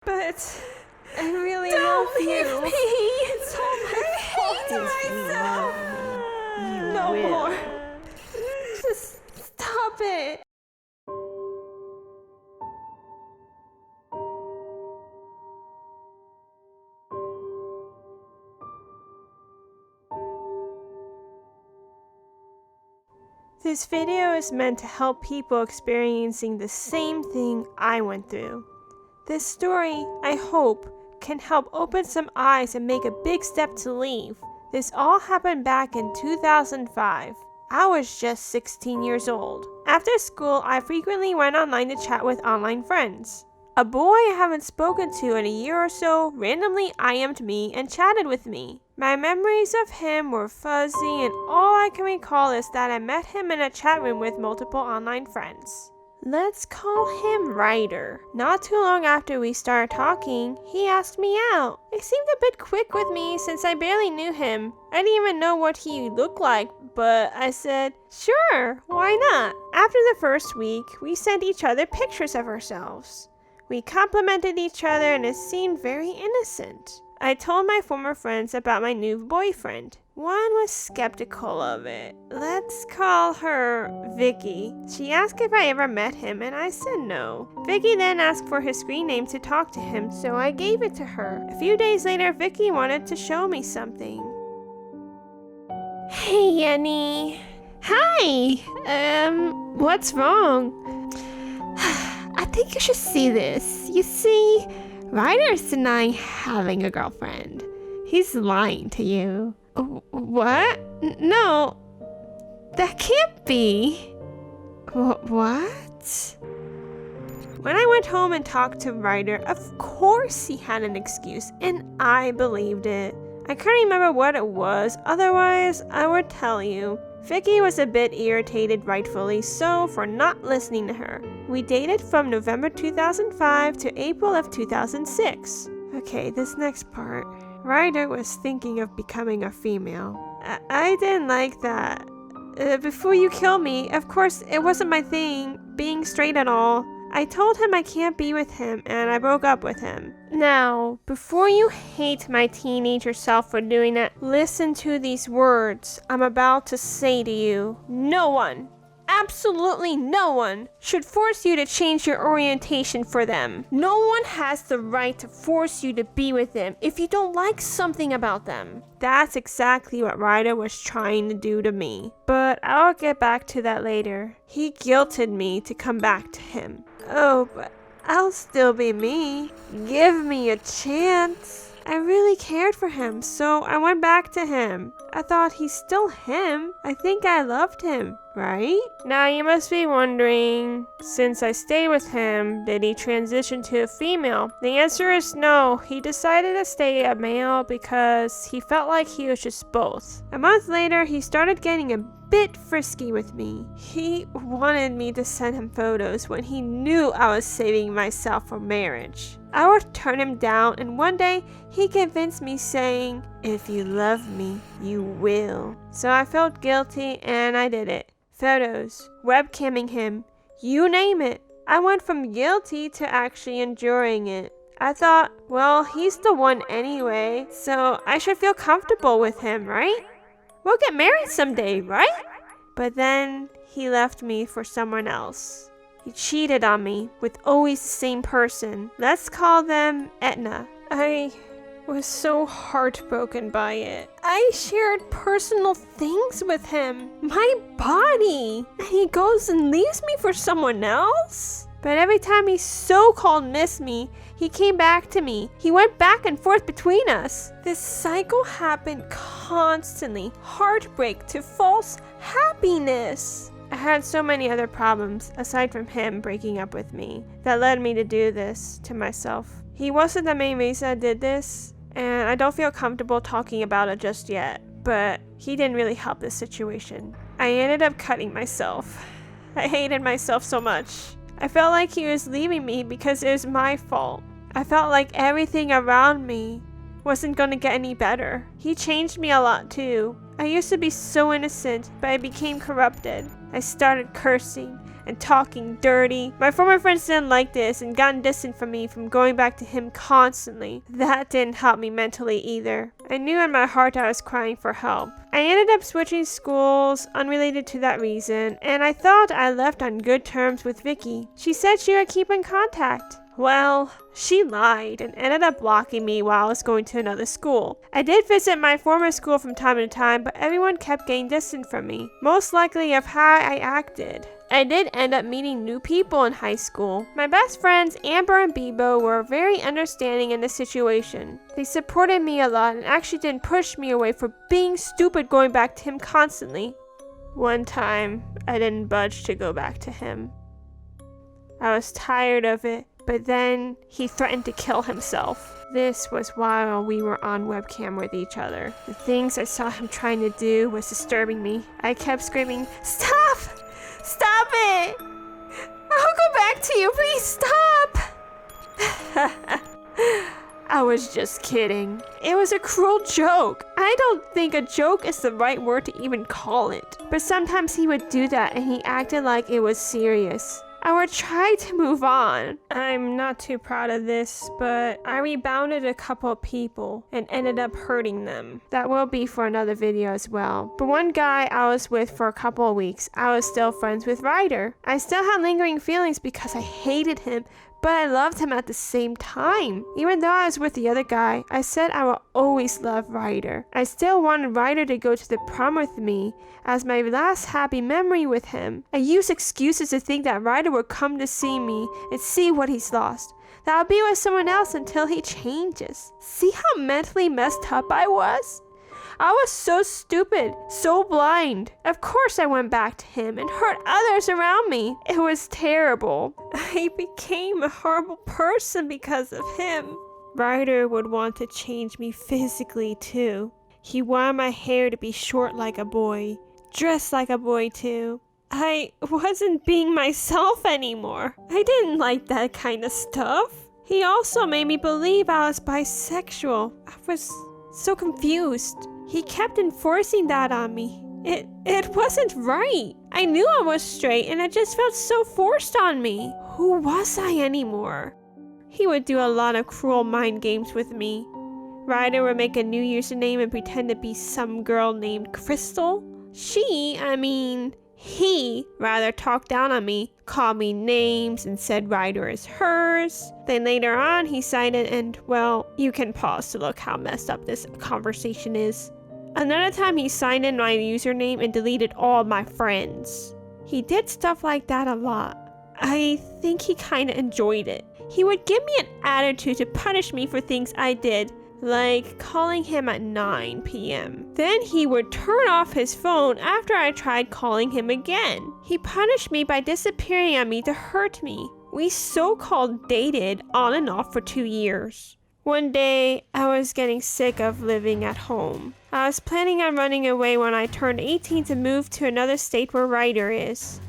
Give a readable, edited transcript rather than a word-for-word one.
But I really Don't love you. leave me. It's all my fault. If you love me, you No will. more. Just stop it. This video is meant to help people experiencing the same thing I went through. This story, I hope, can help open some eyes and make a big step to leave. This all happened back in 2005. I was just 16 years old. After school, I frequently went online to chat with online friends. A boy I haven't spoken to in a year or so randomly IM'd me and chatted with me. My memories of him were fuzzy, and all I can recall is that I met him in a chat room with multiple online friends. Let's call him Ryder. Not too long after we started talking, he asked me out. It seemed a bit quick with me since I barely knew him. I didn't even know what he looked like, but I said, sure, why not? After the first week, we sent each other pictures of ourselves. We complimented each other and it seemed very innocent. I told my former friends about my new boyfriend. One was skeptical of it. Let's call her Vicky. She asked if I ever met him and I said no. Vicky then asked for his screen name to talk to him, so I gave it to her. A few days later, Vicky wanted to show me something. Hey, Yennie. Hi. What's wrong? I think you should see this. You see, Ryder's denying having a girlfriend. He's lying to you. What? No. That can't be. What? When I went home and talked to Ryder, of course he had an excuse, and I believed it. I couldn't remember what it was, otherwise I would tell you. Vicky was a bit irritated, rightfully so, for not listening to her. We dated from November 2005 to April of 2006. Okay, this next part. Ryder was thinking of becoming a female. I didn't like that. Before you kill me, of course it wasn't my thing, being straight at all. I told him I can't be with him, and I broke up with him. Now, before you hate my teenager self for doing that, listen to these words I'm about to say to you. No one, absolutely no one, should force you to change your orientation for them. No one has the right to force you to be with them if you don't like something about them. That's exactly what Ryder was trying to do to me. But I'll get back to that later. He guilted me to come back to him. Oh, but I'll still be me. Give me a chance. I really cared for him, so I went back to him. I thought he's still him. I think I loved him, right? Now you must be wondering, since I stayed with him, did he transition to a female? The answer is no. He decided to stay a male because he felt like he was just both. A month later, he started getting a bit frisky with me. He wanted me to send him photos when he knew I was saving myself for marriage. I would turn him down, and one day he convinced me, saying, if you love me, you will. So I felt guilty and I did it. Photos, webcamming him, you name it. I went from guilty to actually enjoying it. I thought, well, he's the one anyway, so I should feel comfortable with him, right? We'll get married someday, right? But then he left me for someone else. He cheated on me with always the same person. Let's call them Etna. I was so heartbroken by it. I shared personal things with him. My body. And he goes and leaves me for someone else? But every time he so-called missed me, he came back to me. He went back and forth between us. This cycle happened constantly. Heartbreak to false happiness. I had so many other problems, aside from him breaking up with me, that led me to do this to myself. He wasn't the main reason I did this, and I don't feel comfortable talking about it just yet, but he didn't really help this situation. I ended up cutting myself. I hated myself so much. I felt like he was leaving me because it was my fault. I felt like everything around me wasn't going to get any better. He changed me a lot too. I used to be so innocent, but I became corrupted. I started cursing. and talking dirty. My former friends didn't like this and gotten distant from me from going back to him constantly. That didn't help me mentally either. I knew in my heart I was crying for help. I ended up switching schools unrelated to that reason, and I thought I left on good terms with Vicky. She said she would keep in contact. Well, she lied and ended up blocking me while I was going to another school. I did visit my former school from time to time, but everyone kept getting distant from me, most likely of how I acted. I did end up meeting new people in high school. My best friends, Amber and Bebo, were very understanding in the situation. They supported me a lot and actually didn't push me away for being stupid going back to him constantly. One time, I didn't budge to go back to him. I was tired of it. But then he threatened to kill himself. This was while we were on webcam with each other. The things I saw him trying to do was disturbing me. I kept screaming, "Stop! Stop it! I'll go back to you, please stop!" I was just kidding. It was a cruel joke. I don't think a joke is the right word to even call it. But sometimes he would do that and he acted like it was serious. I would try to move on. I'm not too proud of this, but I rebounded a couple of people and ended up hurting them. That will be for another video as well. But one guy I was with for a couple of weeks, I was still friends with Ryder. I still had lingering feelings because I hated him, but I loved him at the same time. Even though I was with the other guy, I said I will always love Ryder. I still wanted Ryder to go to the prom with me as my last happy memory with him. I used excuses to think that Ryder would come to see me and see what he's lost. That I'll be with someone else until he changes. See how mentally messed up I was? I was so stupid, so blind. Of course I went back to him and hurt others around me. It was terrible. I became a horrible person because of him. Ryder would want to change me physically too. He wanted my hair to be short like a boy, dressed like a boy too. I wasn't being myself anymore. I didn't like that kind of stuff. He also made me believe I was bisexual. I was so confused. He kept enforcing that on me. It wasn't right. I knew I was straight and it just felt so forced on me. Who was I anymore? He would do a lot of cruel mind games with me. Ryder would make a new username and pretend to be some girl named Crystal. He rather talked down on me, called me names, and said Ryder is hers. Then later on, he signed it and, well, you can pause to look how messed up this conversation is. Another time, he signed in my username and deleted all my friends. He did stuff like that a lot. I think he kinda enjoyed it. He would give me an attitude to punish me for things I did, like calling him at 9 p.m. Then he would turn off his phone after I tried calling him again. He punished me by disappearing on me to hurt me. We so-called dated on and off for 2 years. One day, I was getting sick of living at home. I was planning on running away when I turned 18 to move to another state where Ryder is.